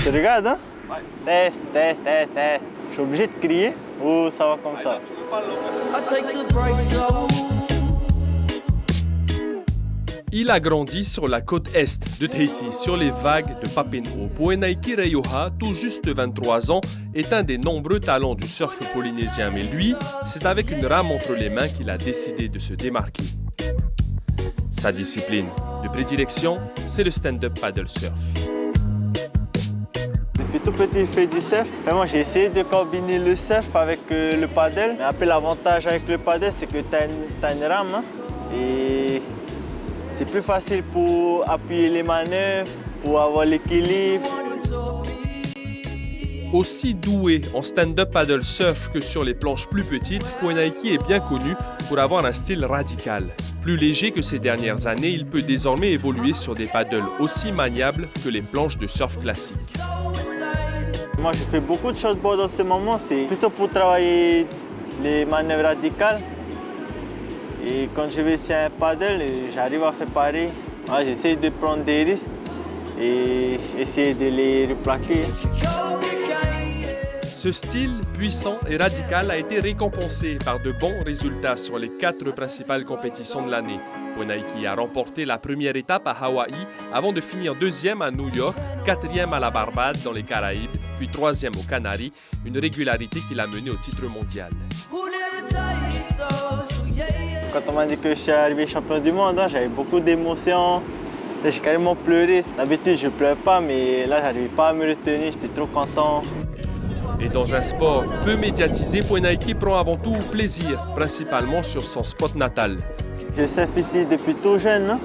Tu regardes, hein? Ouais. Test, test, test, test. Je suis obligé de crier ou ça va comme ça? Il a grandi sur la côte est de Tahiti, sur les vagues de Papen'o. Poenaiki Reioha, tout juste 23 ans, est un des nombreux talents du surf polynésien. Mais lui, c'est avec une rame entre les mains qu'il a décidé de se démarquer. Sa discipline de prédilection, c'est le stand-up paddle surf. Depuis tout petit, je fais du surf. Vraiment, j'ai essayé de combiner le surf avec le paddle. Mais après, l'avantage avec le paddle, c'est que tu as une rame. Hein, et c'est plus facile pour appuyer les manœuvres, pour avoir l'équilibre. Aussi doué en stand-up paddle surf que sur les planches plus petites, Poenaiki est bien connu pour avoir un style radical. Plus léger que ces dernières années, il peut désormais évoluer sur des paddles aussi maniables que les planches de surf classiques. Moi, je fais beaucoup de shortboard en ce moment. C'est plutôt pour travailler les manœuvres radicales. Et quand je vais sur un paddle, j'arrive à faire pareil. J'essaie de prendre des risques et essayer de les replaquer. Ce style puissant et radical a été récompensé par de bons résultats sur les 4 principales compétitions de l'année. Poenaiki a remporté la première étape à Hawaï avant de finir 2e à New York, 4e à la Barbade dans les Caraïbes, puis 3e aux Canaries, une régularité qui l'a mené au titre mondial. Quand on m'a dit que je suis arrivé champion du monde, j'avais beaucoup d'émotions. J'ai carrément pleuré. D'habitude, je ne pleure pas, mais là, je n'arrivais pas à me retenir. J'étais trop content. Et dans un sport peu médiatisé, Poenaiki prend avant tout plaisir, principalement sur son spot natal. Je surfe ici depuis tout jeune. Hein.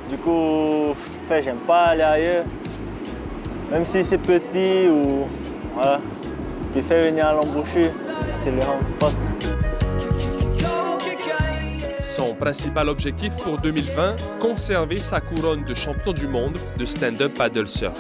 Du coup, j'aime pas aller ailleurs. Même si c'est petit ou voilà, qui fait venir à l'embouchure, c'est le home spot. Son principal objectif pour 2020, conserver sa couronne de champion du monde de stand-up paddle surf.